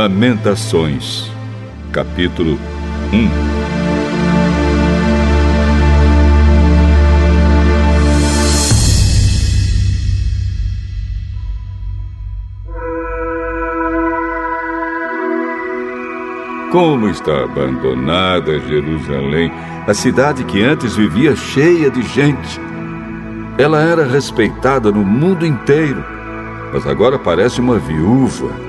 Lamentações, capítulo 1. Como está abandonada Jerusalém, a cidade que antes vivia cheia de gente. Ela era respeitada no mundo inteiro, mas agora parece uma viúva.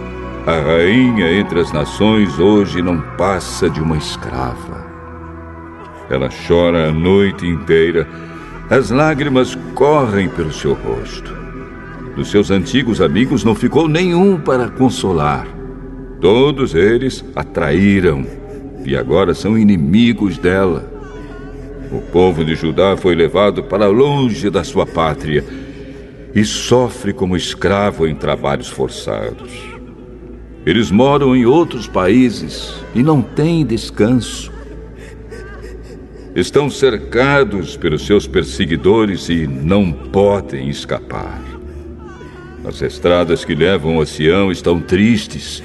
A rainha entre as nações hoje não passa de uma escrava. Ela chora a noite inteira, as lágrimas correm pelo seu rosto. Dos seus antigos amigos não ficou nenhum para consolar. Todos eles a traíram e agora são inimigos dela. O povo de Judá foi levado para longe da sua pátria e sofre como escravo em trabalhos forçados. Eles moram em outros países e não têm descanso. Estão cercados pelos seus perseguidores e não podem escapar. As estradas que levam a Sião estão tristes,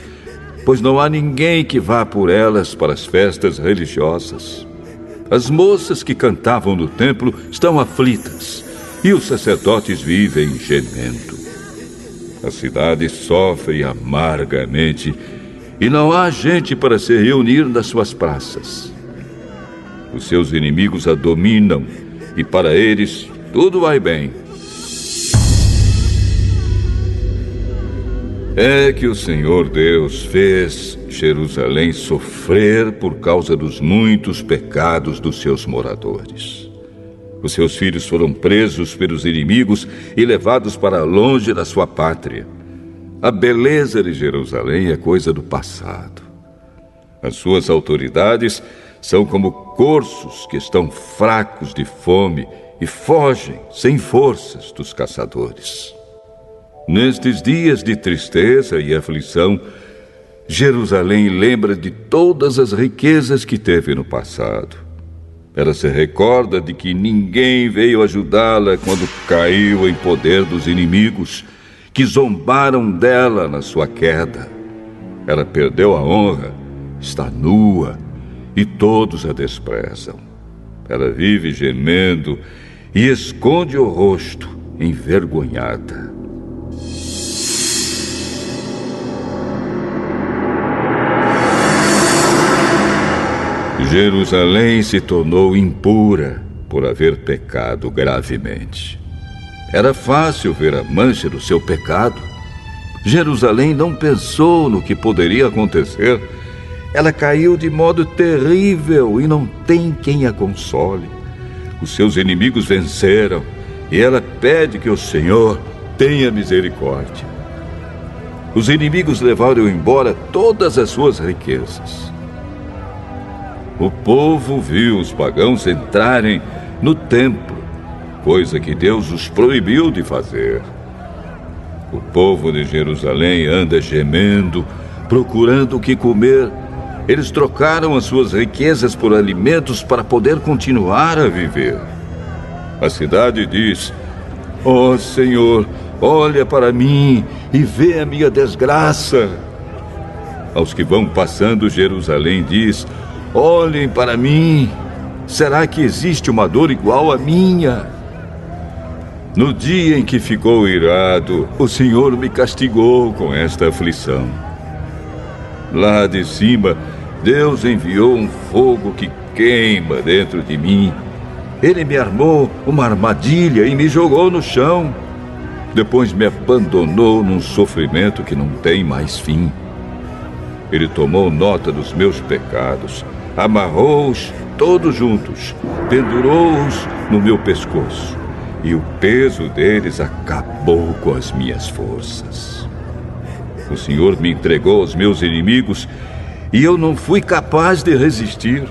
pois não há ninguém que vá por elas para as festas religiosas. As moças que cantavam no templo estão aflitas, e os sacerdotes vivem gemendo. A cidade sofre amargamente, e não há gente para se reunir nas suas praças. Os seus inimigos a dominam, e para eles tudo vai bem. É que o Senhor Deus fez Jerusalém sofrer por causa dos muitos pecados dos seus moradores. Os seus filhos foram presos pelos inimigos e levados para longe da sua pátria. A beleza de Jerusalém é coisa do passado. As suas autoridades são como corços que estão fracos de fome e fogem sem forças dos caçadores. Nestes dias de tristeza e aflição, Jerusalém lembra de todas as riquezas que teve no passado. Ela se recorda de que ninguém veio ajudá-la quando caiu em poder dos inimigos, que zombaram dela na sua queda. Ela perdeu a honra, está nua, e todos a desprezam. Ela vive gemendo e esconde o rosto, envergonhada. Jerusalém se tornou impura por haver pecado gravemente. Era fácil ver a mancha do seu pecado. Jerusalém não pensou no que poderia acontecer. Ela caiu de modo terrível e não tem quem a console. Os seus inimigos venceram e ela pede que o Senhor tenha misericórdia. Os inimigos levaram embora todas as suas riquezas. O povo viu os pagãos entrarem no templo, coisa que Deus os proibiu de fazer. O povo de Jerusalém anda gemendo, procurando o que comer. Eles trocaram as suas riquezas por alimentos para poder continuar a viver. A cidade diz: "Ó Senhor, olha para mim e vê a minha desgraça." Aos que vão passando, Jerusalém diz: "Olhem para mim, será que existe uma dor igual à minha?" No dia em que ficou irado, o Senhor me castigou com esta aflição. Lá de cima, Deus enviou um fogo que queima dentro de mim. Ele me armou uma armadilha e me jogou no chão. Depois me abandonou num sofrimento que não tem mais fim. Ele tomou nota dos meus pecados, amarrou-os todos juntos, pendurou-os no meu pescoço, e o peso deles acabou com as minhas forças. O Senhor me entregou aos meus inimigos e eu não fui capaz de resistir.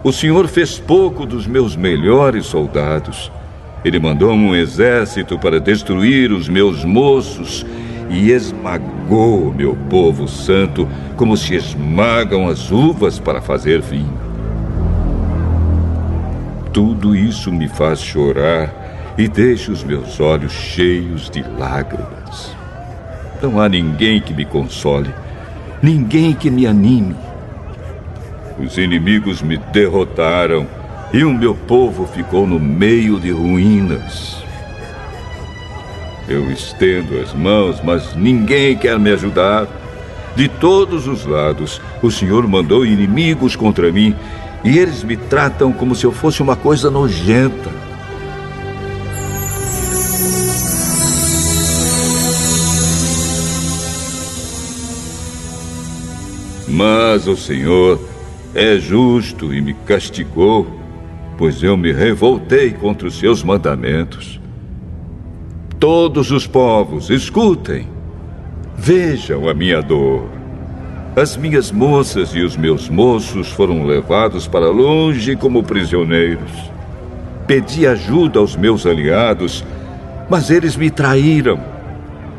O Senhor fez pouco dos meus melhores soldados. Ele mandou um exército para destruir os meus moços e esmagou o meu povo santo como se esmagam as uvas para fazer vinho. Tudo isso me faz chorar e deixa os meus olhos cheios de lágrimas. Não há ninguém que me console, ninguém que me anime. Os inimigos me derrotaram e o meu povo ficou no meio de ruínas. Eu estendo as mãos, mas ninguém quer me ajudar. De todos os lados, o Senhor mandou inimigos contra mim e eles me tratam como se eu fosse uma coisa nojenta. Mas o Senhor é justo e me castigou, pois eu me revoltei contra os seus mandamentos. Todos os povos, escutem, vejam a minha dor. As minhas moças e os meus moços foram levados para longe como prisioneiros. Pedi ajuda aos meus aliados, mas eles me traíram.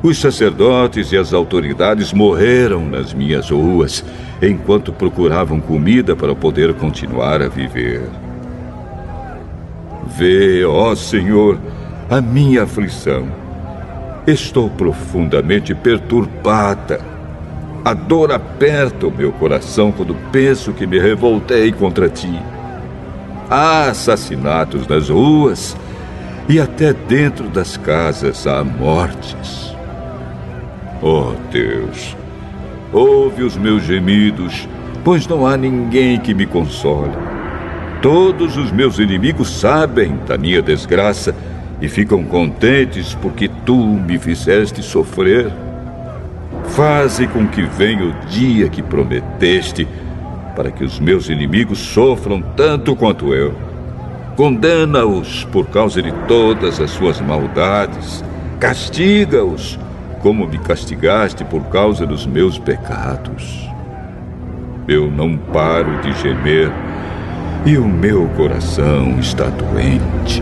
Os sacerdotes e as autoridades morreram nas minhas ruas, enquanto procuravam comida para poder continuar a viver. Vê, ó Senhor, a minha aflição. Estou profundamente perturbada. A dor aperta o meu coração quando penso que me revoltei contra ti. Há assassinatos nas ruas e até dentro das casas há mortes. Ó Deus, ouve os meus gemidos, pois não há ninguém que me console. Todos os meus inimigos sabem da minha desgraça e ficam contentes porque tu me fizeste sofrer. Faze com que venha o dia que prometeste, para que os meus inimigos sofram tanto quanto eu. Condena-os por causa de todas as suas maldades. Castiga-os, como me castigaste por causa dos meus pecados. Eu não paro de gemer e o meu coração está doente.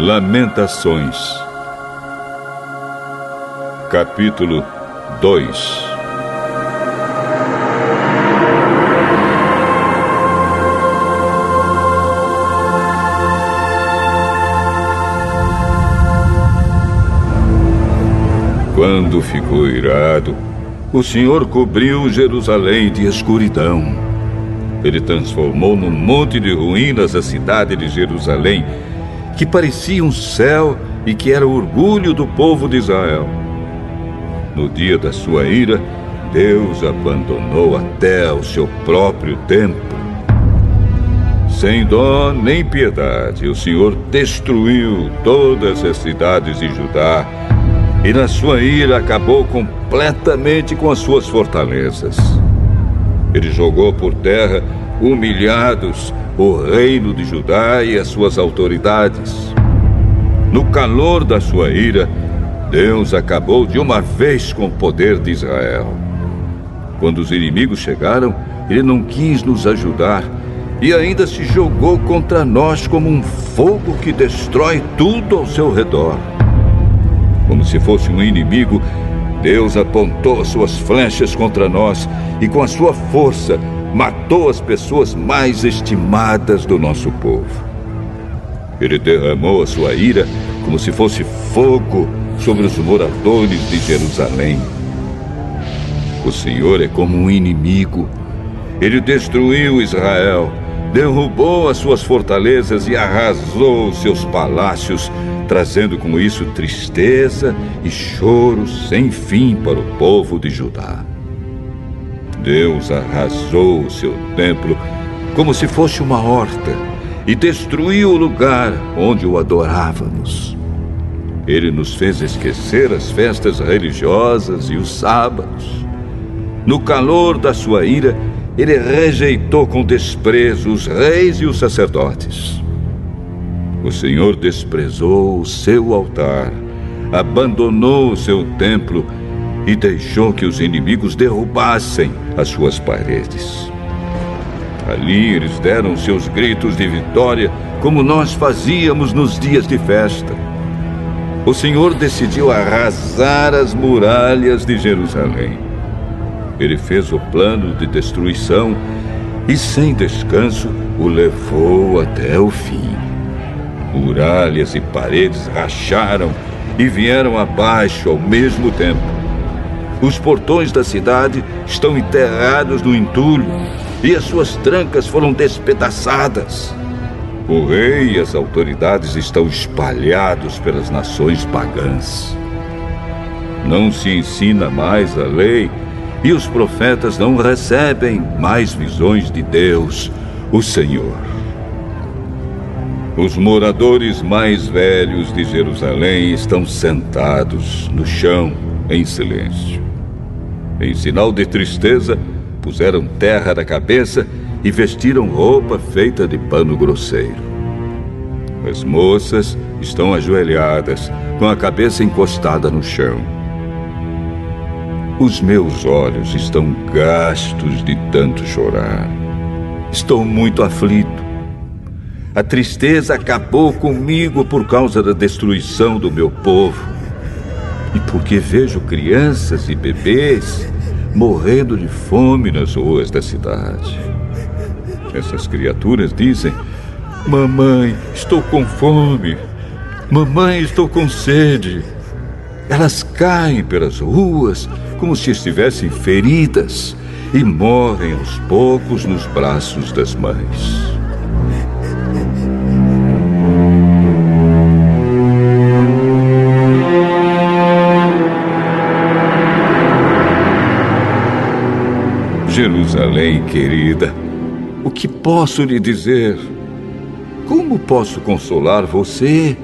Lamentações, capítulo 2. Quando ficou irado, o Senhor cobriu Jerusalém de escuridão. Ele transformou num monte de ruínas a cidade de Jerusalém, que parecia um céu e que era orgulho do povo de Israel. No dia da sua ira, Deus abandonou até o seu próprio templo. Sem dó nem piedade, o Senhor destruiu todas as cidades de Judá e na sua ira acabou completamente com as suas fortalezas. Ele jogou por terra, humilhados, o reino de Judá e as suas autoridades. No calor da sua ira, Deus acabou de uma vez com o poder de Israel. Quando os inimigos chegaram, ele não quis nos ajudar e ainda se jogou contra nós como um fogo que destrói tudo ao seu redor. Como se fosse um inimigo, Deus apontou as suas flechas contra nós e com a sua força matou as pessoas mais estimadas do nosso povo. Ele derramou a sua ira como se fosse fogo sobre os moradores de Jerusalém. O Senhor é como um inimigo. Ele destruiu Israel, derrubou as suas fortalezas e arrasou os seus palácios, trazendo com isso tristeza e choro sem fim para o povo de Judá. Deus arrasou o seu templo como se fosse uma horta e destruiu o lugar onde o adorávamos. Ele nos fez esquecer as festas religiosas e os sábados. No calor da sua ira, ele rejeitou com desprezo os reis e os sacerdotes. O Senhor desprezou o seu altar, abandonou o seu templo e deixou que os inimigos derrubassem as suas paredes. Ali eles deram seus gritos de vitória, como nós fazíamos nos dias de festa. O Senhor decidiu arrasar as muralhas de Jerusalém. Ele fez o plano de destruição e, sem descanso, o levou até o fim. Muralhas e paredes racharam e vieram abaixo ao mesmo tempo. Os portões da cidade estão enterrados no entulho e as suas trancas foram despedaçadas. O rei e as autoridades estão espalhados pelas nações pagãs. Não se ensina mais a lei e os profetas não recebem mais visões de Deus, o Senhor. Os moradores mais velhos de Jerusalém estão sentados no chão em silêncio. Em sinal de tristeza, puseram terra na cabeça e vestiram roupa feita de pano grosseiro. As moças estão ajoelhadas, com a cabeça encostada no chão. Os meus olhos estão gastos de tanto chorar. Estou muito aflito. A tristeza acabou comigo por causa da destruição do meu povo. E porque vejo crianças e bebês morrendo de fome nas ruas da cidade. Essas criaturas dizem: mamãe, estou com fome. Mamãe, estou com sede. Elas caem pelas ruas como se estivessem feridas e morrem aos poucos nos braços das mães. Jerusalém, querida, o que posso lhe dizer? Como posso consolar você?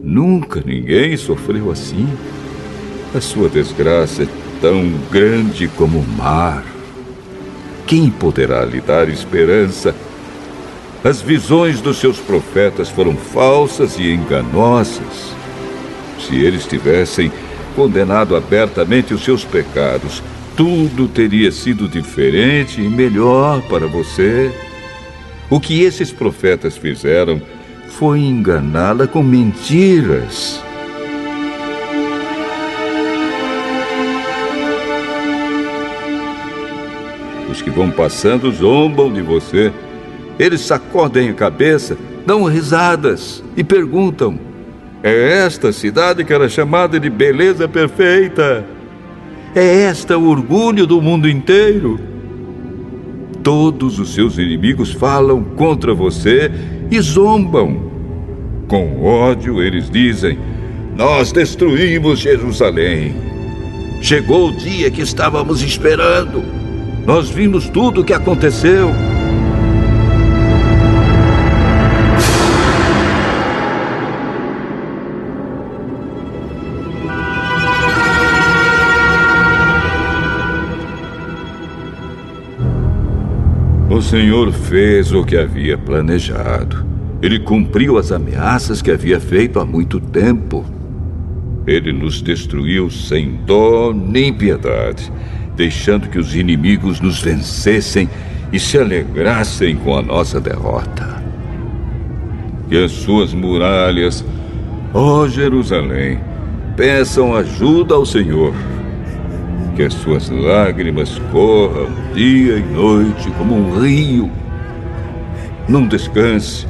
Nunca ninguém sofreu assim. A sua desgraça é tão grande como o mar. Quem poderá lhe dar esperança? As visões dos seus profetas foram falsas e enganosas. Se eles tivessem condenado abertamente os seus pecados, tudo teria sido diferente e melhor para você. O que esses profetas fizeram foi enganá-la com mentiras. Os que vão passando zombam de você. Eles sacodem a cabeça, dão risadas e perguntam: é esta a cidade que era chamada de beleza perfeita? É esta o orgulho do mundo inteiro? Todos os seus inimigos falam contra você e zombam. Com ódio eles dizem: nós destruímos Jerusalém. Chegou o dia que estávamos esperando. Nós vimos tudo o que aconteceu. O Senhor fez o que havia planejado. Ele cumpriu as ameaças que havia feito há muito tempo. Ele nos destruiu sem dó nem piedade, deixando que os inimigos nos vencessem e se alegrassem com a nossa derrota. Que as suas muralhas, ó Jerusalém, peçam ajuda ao Senhor. Que as suas lágrimas corram dia e noite como um rio. Não descanse,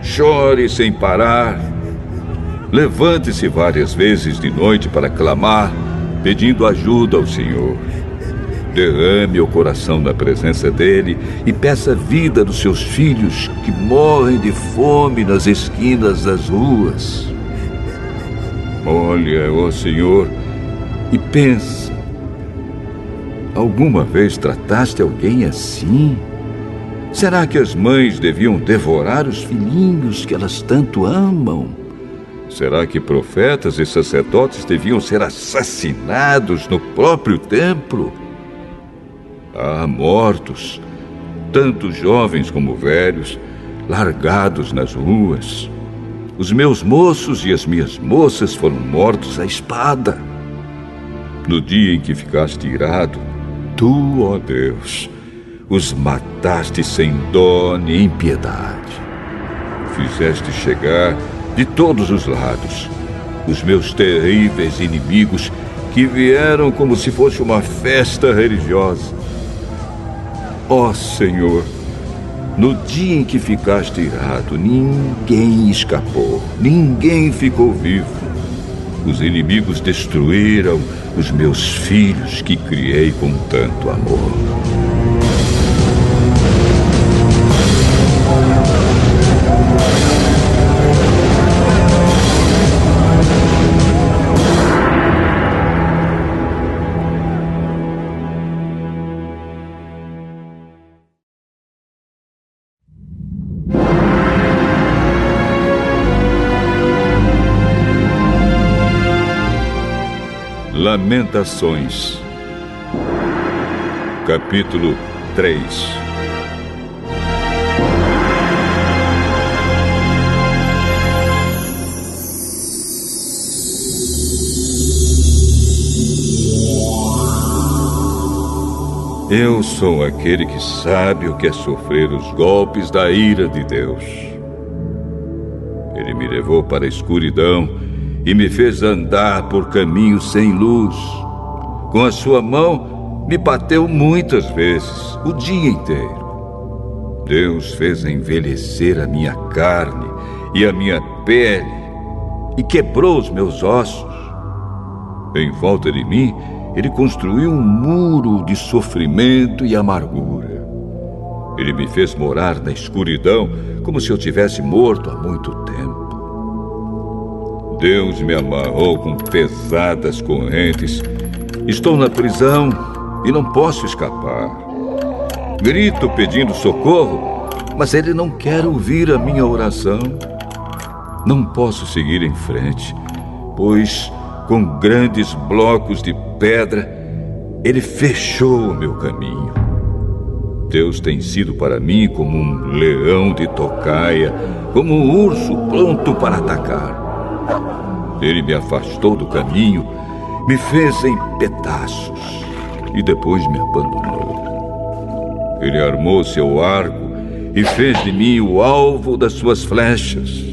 chore sem parar. Levante-se várias vezes de noite para clamar, pedindo ajuda ao Senhor. Derrame o coração na presença dele e peça a vida dos seus filhos que morrem de fome nas esquinas das ruas. Olha, ó Senhor, e pensa: alguma vez trataste alguém assim? Será que as mães deviam devorar os filhinhos que elas tanto amam? Será que profetas e sacerdotes deviam ser assassinados no próprio templo? Há mortos, tanto jovens como velhos, largados nas ruas. Os meus moços e as minhas moças foram mortos à espada. No dia em que ficaste irado, tu, ó Deus, Os mataste sem dó nem piedade. Fizeste chegar de todos os lados os meus terríveis inimigos, que vieram como se fosse uma festa religiosa. Ó Senhor, no dia em que ficaste irado, ninguém escapou, ninguém ficou vivo. Os inimigos destruíram os meus filhos que criei com tanto amor. Lamentações, capítulo 3. Eu sou aquele que sabe o que é sofrer os golpes da ira de Deus. Ele me levou para a escuridão e me fez andar por caminhos sem luz. Com a sua mão, me bateu muitas vezes, o dia inteiro. Deus fez envelhecer a minha carne e a minha pele e quebrou os meus ossos. Em volta de mim, Ele construiu um muro de sofrimento e amargura. Ele me fez morar na escuridão, como se eu tivesse morto há muito tempo. Deus me amarrou com pesadas correntes. Estou na prisão e não posso escapar. Grito pedindo socorro, mas Ele não quer ouvir a minha oração. Não posso seguir em frente, pois com grandes blocos de pedra, Ele fechou o meu caminho. Deus tem sido para mim como um leão de tocaia, como um urso pronto para atacar. Ele me afastou do caminho, me fez em pedaços e depois me abandonou. Ele armou seu arco e fez de mim o alvo das suas flechas.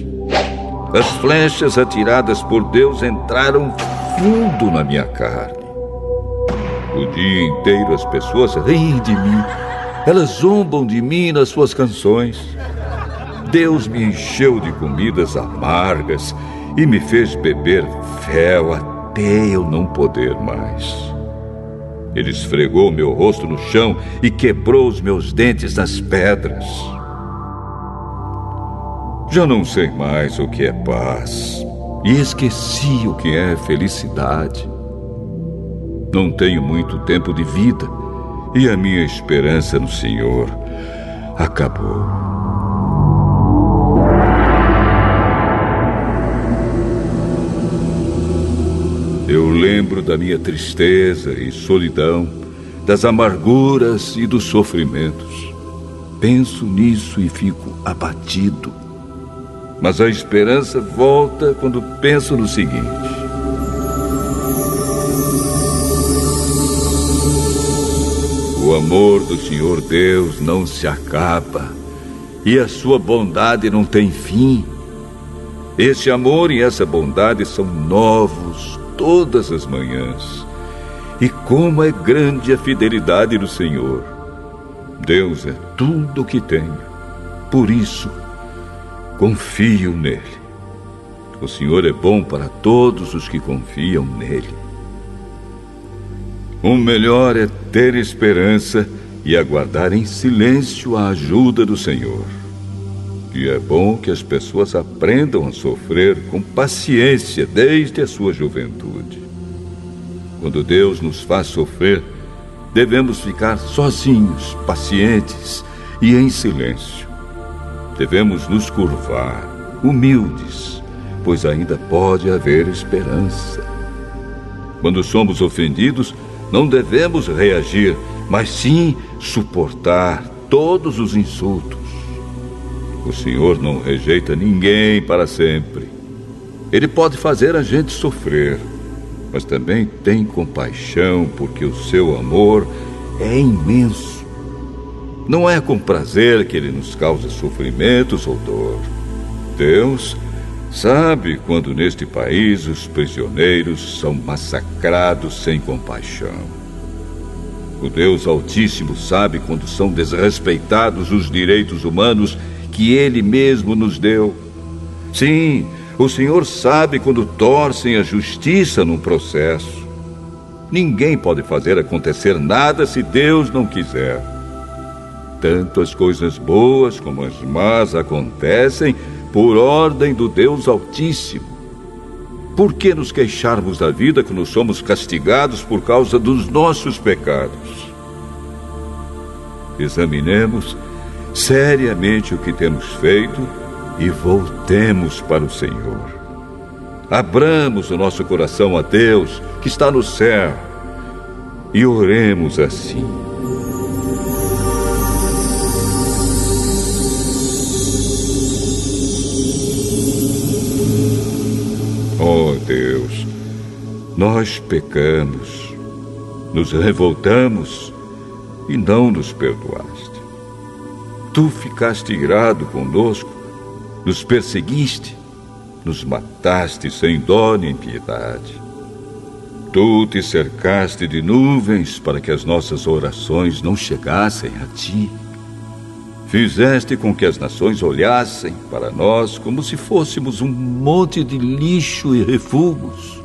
As flechas atiradas por Deus entraram fundo na minha carne. O dia inteiro as pessoas riem de mim. Elas zombam de mim nas suas canções. Deus me encheu de comidas amargas e me fez beber fel até eu não poder mais. Ele esfregou meu rosto no chão e quebrou os meus dentes nas pedras. Já não sei mais o que é paz e esqueci o que é felicidade. Não tenho muito tempo de vida e a minha esperança no Senhor acabou. Eu lembro da minha tristeza e solidão, das amarguras e dos sofrimentos. Penso nisso e fico abatido. Mas a esperança volta quando penso no seguinte: o amor do Senhor Deus não se acaba e a sua bondade não tem fim. Esse amor e essa bondade são novos todas as manhãs. E como é grande a fidelidade do Senhor. Deus é tudo o que tenho. Por isso, confio nele. O Senhor é bom para todos os que confiam nele. O melhor é ter esperança e aguardar em silêncio a ajuda do Senhor. E é bom que as pessoas aprendam a sofrer com paciência desde a sua juventude. Quando Deus nos faz sofrer, devemos ficar sozinhos, pacientes e em silêncio. Devemos nos curvar, humildes, pois ainda pode haver esperança. Quando somos ofendidos, não devemos reagir, mas sim suportar todos os insultos. O Senhor não rejeita ninguém para sempre. Ele pode fazer a gente sofrer, mas também tem compaixão porque o seu amor é imenso. Não é com prazer que ele nos causa sofrimentos ou dor. Deus sabe quando neste país os prisioneiros são massacrados sem compaixão. O Deus Altíssimo sabe quando são desrespeitados os direitos humanos que Ele mesmo nos deu. Sim, o Senhor sabe quando torcem a justiça num processo. Ninguém pode fazer acontecer nada se Deus não quiser. Tanto as coisas boas como as más acontecem por ordem do Deus Altíssimo. Por que nos queixarmos da vida quando somos castigados por causa dos nossos pecados? Examinemos seriamente o que temos feito e voltemos para o Senhor. Abramos o nosso coração a Deus, que está no céu, e oremos assim. Ó Deus, nós pecamos, nos revoltamos e não nos perdoaste. Tu ficaste irado conosco, nos perseguiste, nos mataste sem dó nem piedade. Tu te cercaste de nuvens para que as nossas orações não chegassem a ti. Fizeste com que as nações olhassem para nós como se fôssemos um monte de lixo e refugos.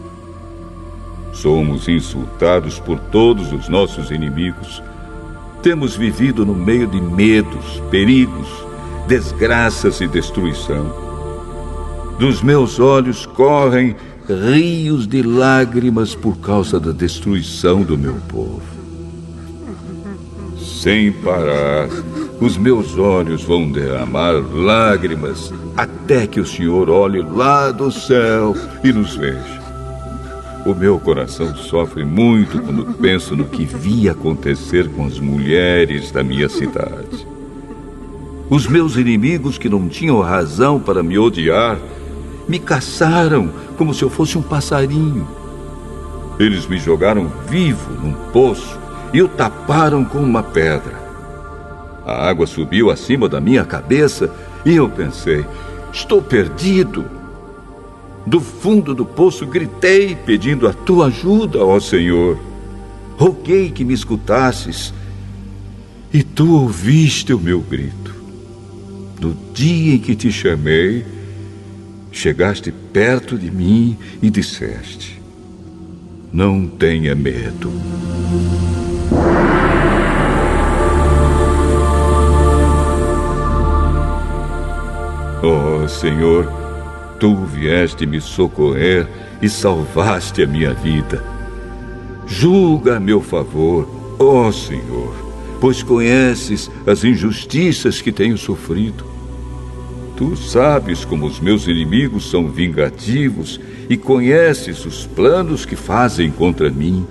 Somos insultados por todos os nossos inimigos. Temos vivido no meio de medos, perigos, desgraças e destruição. Dos meus olhos correm rios de lágrimas por causa da destruição do meu povo. Sem parar, os meus olhos vão derramar lágrimas até que o Senhor olhe lá do céu e nos veja. O meu coração sofre muito quando penso no que vi acontecer com as mulheres da minha cidade. Os meus inimigos, que não tinham razão para me odiar, me caçaram como se eu fosse um passarinho. Eles me jogaram vivo num poço e o taparam com uma pedra. A água subiu acima da minha cabeça e eu pensei: estou perdido. Do fundo do poço gritei pedindo a tua ajuda, ó Senhor. Roguei que me escutasses e tu ouviste o meu grito. No dia em que te chamei, chegaste perto de mim e disseste: não tenha medo. Ó Senhor, tu vieste me socorrer e salvaste a minha vida. Julga a meu favor, ó Senhor, pois conheces as injustiças que tenho sofrido. Tu sabes como os meus inimigos são vingativos e conheces os planos que fazem contra mim.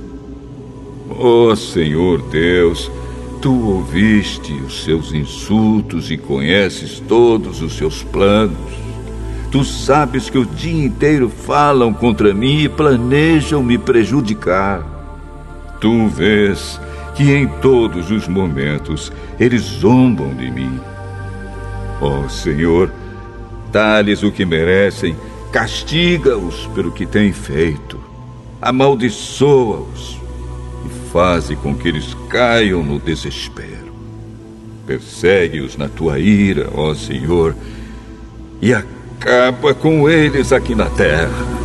Ó Senhor Deus, tu ouviste os seus insultos e conheces todos os seus planos. Tu sabes que o dia inteiro falam contra mim e planejam me prejudicar. Tu vês que em todos os momentos eles zombam de mim. Ó Senhor, dá-lhes o que merecem, castiga-os pelo que têm feito, amaldiçoa-os e faze com que eles caiam no desespero. Persegue-os na tua ira, ó Senhor, e acaba com eles aqui na terra.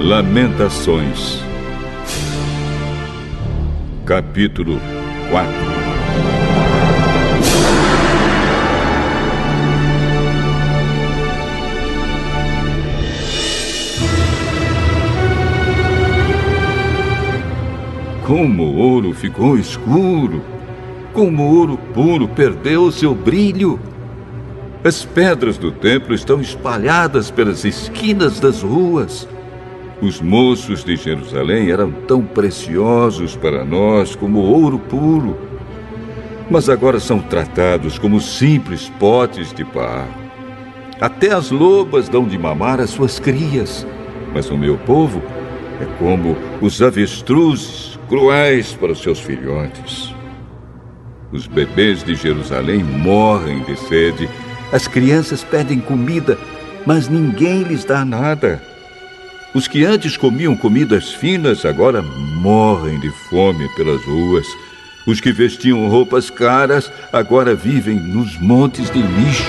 Lamentações, capítulo 4. Como o ouro ficou escuro, como o ouro puro perdeu o seu brilho. As pedras do templo estão espalhadas pelas esquinas das ruas. Os moços de Jerusalém eram tão preciosos para nós como ouro puro, mas agora são tratados como simples potes de barro. Até as lobas dão de mamar às suas crias, mas o meu povo é como os avestruzes, cruéis para os seus filhotes. Os bebês de Jerusalém morrem de sede. As crianças pedem comida, mas ninguém lhes dá nada. Os que antes comiam comidas finas agora morrem de fome pelas ruas. Os que vestiam roupas caras agora vivem nos montes de lixo.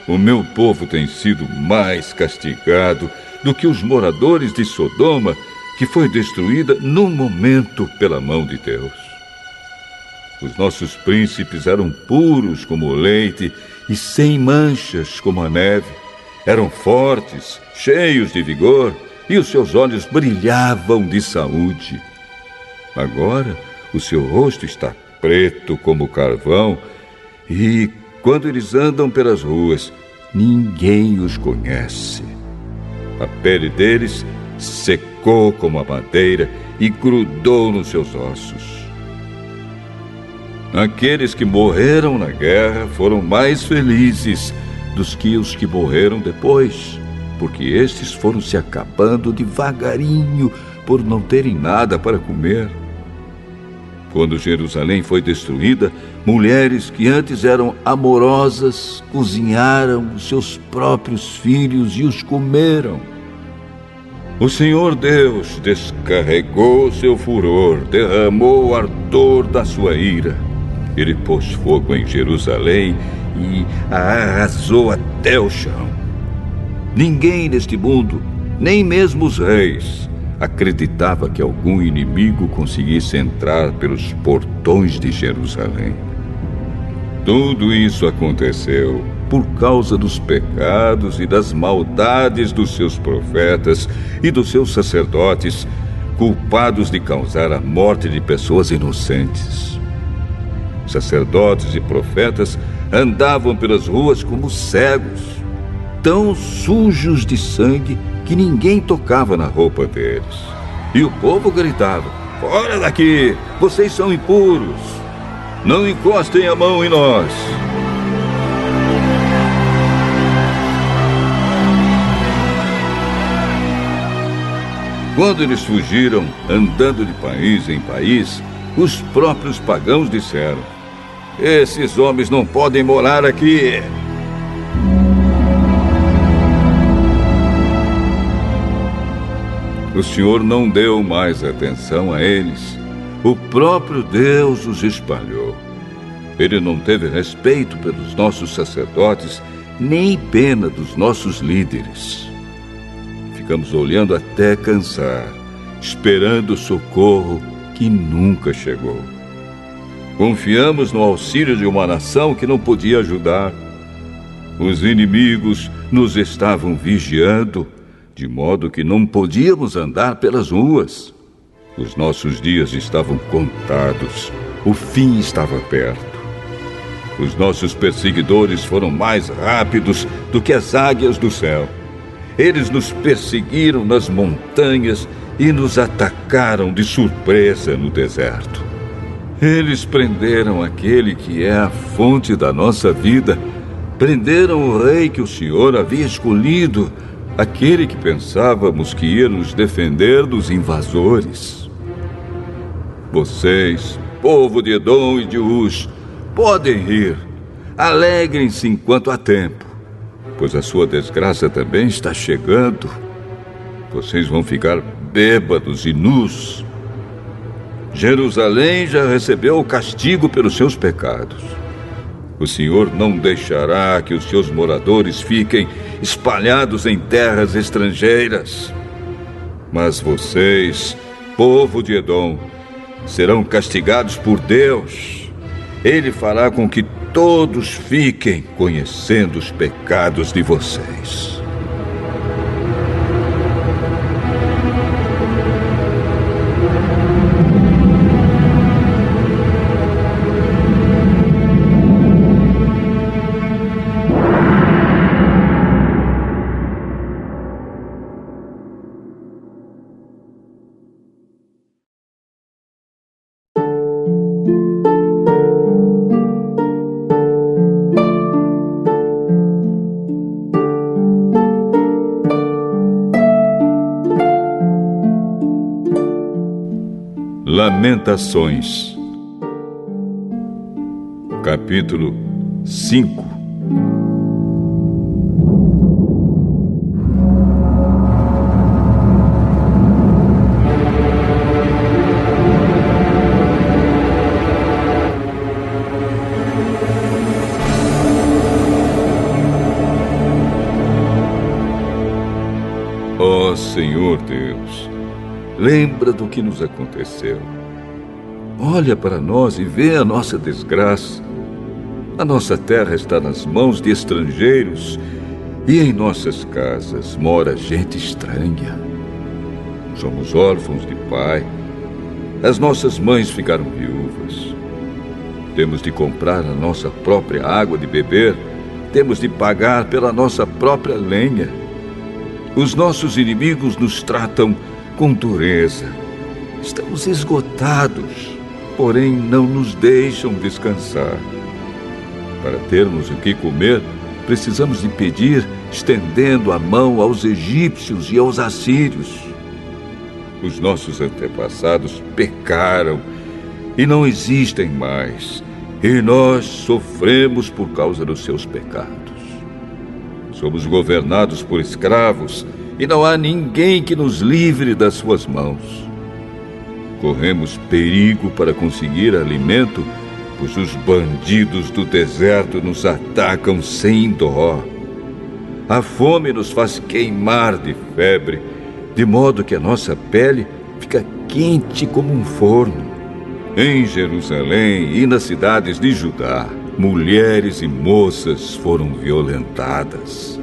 O meu povo tem sido mais castigado do que os moradores de Sodoma, que foi destruída num momento pela mão de Deus. Os nossos príncipes eram puros como o leite e sem manchas como a neve. Eram fortes, cheios de vigor, e os seus olhos brilhavam de saúde. Agora, o seu rosto está preto como carvão, e quando eles andam pelas ruas, ninguém os conhece. A pele deles secou como a madeira e grudou nos seus ossos. Aqueles que morreram na guerra foram mais felizes dos que os que morreram depois, porque estes foram se acabando devagarinho por não terem nada para comer. Quando Jerusalém foi destruída, mulheres que antes eram amorosas cozinharam os seus próprios filhos e os comeram. O Senhor Deus descarregou seu furor, derramou o ardor da sua ira. Ele pôs fogo em Jerusalém e a arrasou até o chão. Ninguém neste mundo, nem mesmo os reis, acreditava que algum inimigo conseguisse entrar pelos portões de Jerusalém. Tudo isso aconteceu por causa dos pecados e das maldades dos seus profetas e dos seus sacerdotes, culpados de causar a morte de pessoas inocentes. Sacerdotes e profetas andavam pelas ruas como cegos, tão sujos de sangue que ninguém tocava na roupa deles. E o povo gritava: "Fora daqui! Vocês são impuros! Não encostem a mão em nós!" Quando eles fugiram, andando de país em país, os próprios pagãos disseram: "Esses homens não podem morar aqui." O Senhor não deu mais atenção a eles. O próprio Deus os espalhou. Ele não teve respeito pelos nossos sacerdotes, nem pena dos nossos líderes. Ficamos olhando até cansar, esperando o socorro que nunca chegou. Confiamos no auxílio de uma nação que não podia ajudar. Os inimigos nos estavam vigiando, de modo que não podíamos andar pelas ruas. Os nossos dias estavam contados. O fim estava perto. Os nossos perseguidores foram mais rápidos do que as águias do céu. Eles nos perseguiram nas montanhas e nos atacaram de surpresa no deserto. Eles prenderam aquele que é a fonte da nossa vida. Prenderam o rei que o Senhor havia escolhido, aquele que pensávamos que ia nos defender dos invasores. Vocês, povo de Edom e de Uz, podem rir. Alegrem-se enquanto há tempo, pois a sua desgraça também está chegando. Vocês vão ficar bêbados e nus. Jerusalém já recebeu o castigo pelos seus pecados. O Senhor não deixará que os seus moradores fiquem espalhados em terras estrangeiras. Mas vocês, povo de Edom, serão castigados por Deus. Ele fará com que todos fiquem conhecendo os pecados de vocês. Lamentações, capítulo 5. Ó Senhor Deus, lembra do que nos aconteceu. Olha para nós e vê a nossa desgraça. A nossa terra está nas mãos de estrangeiros e em nossas casas mora gente estranha. Somos órfãos de pai. As nossas mães ficaram viúvas. Temos de comprar a nossa própria água de beber. Temos de pagar pela nossa própria lenha. Os nossos inimigos nos tratam com dureza. Estamos esgotados, porém não nos deixam descansar. Para termos o que comer, precisamos de pedir, estendendo a mão aos egípcios e aos assírios. Os nossos antepassados pecaram e não existem mais, e nós sofremos por causa dos seus pecados. Somos governados por escravos e não há ninguém que nos livre das suas mãos. Corremos perigo para conseguir alimento, pois os bandidos do deserto nos atacam sem dó. A fome nos faz queimar de febre, de modo que a nossa pele fica quente como um forno. Em Jerusalém e nas cidades de Judá, mulheres e moças foram violentadas.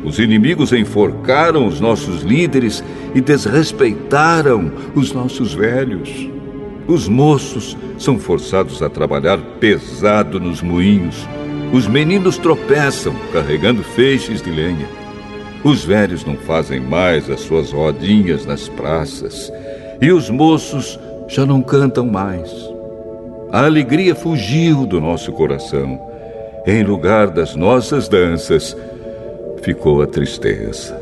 Os inimigos enforcaram os nossos líderes e desrespeitaram os nossos velhos. Os moços são forçados a trabalhar pesado nos moinhos. Os meninos tropeçam carregando feixes de lenha. Os velhos não fazem mais as suas rodinhas nas praças. E os moços já não cantam mais. A alegria fugiu do nosso coração. Em lugar das nossas danças, ficou a tristeza.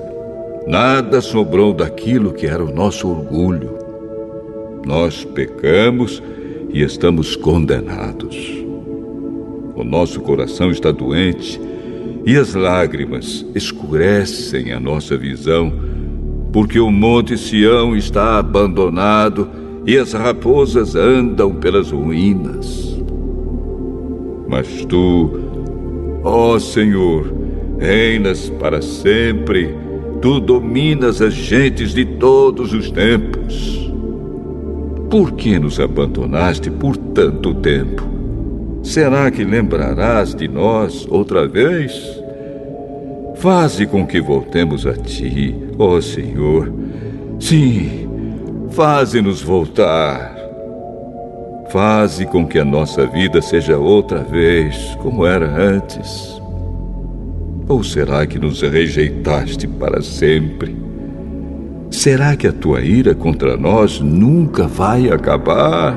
Nada sobrou daquilo que era o nosso orgulho. Nós pecamos e estamos condenados. O nosso coração está doente e as lágrimas escurecem a nossa visão, porque o monte Sião está abandonado e as raposas andam pelas ruínas. Mas tu, ó Senhor, reinas para sempre. Tu dominas as gentes de todos os tempos. Por que nos abandonaste por tanto tempo? Será que lembrarás de nós outra vez? Faze com que voltemos a ti, ó Senhor. Sim, faze-nos voltar. Faze com que a nossa vida seja outra vez como era antes. Ou será que nos rejeitaste para sempre? Será que a tua ira contra nós nunca vai acabar?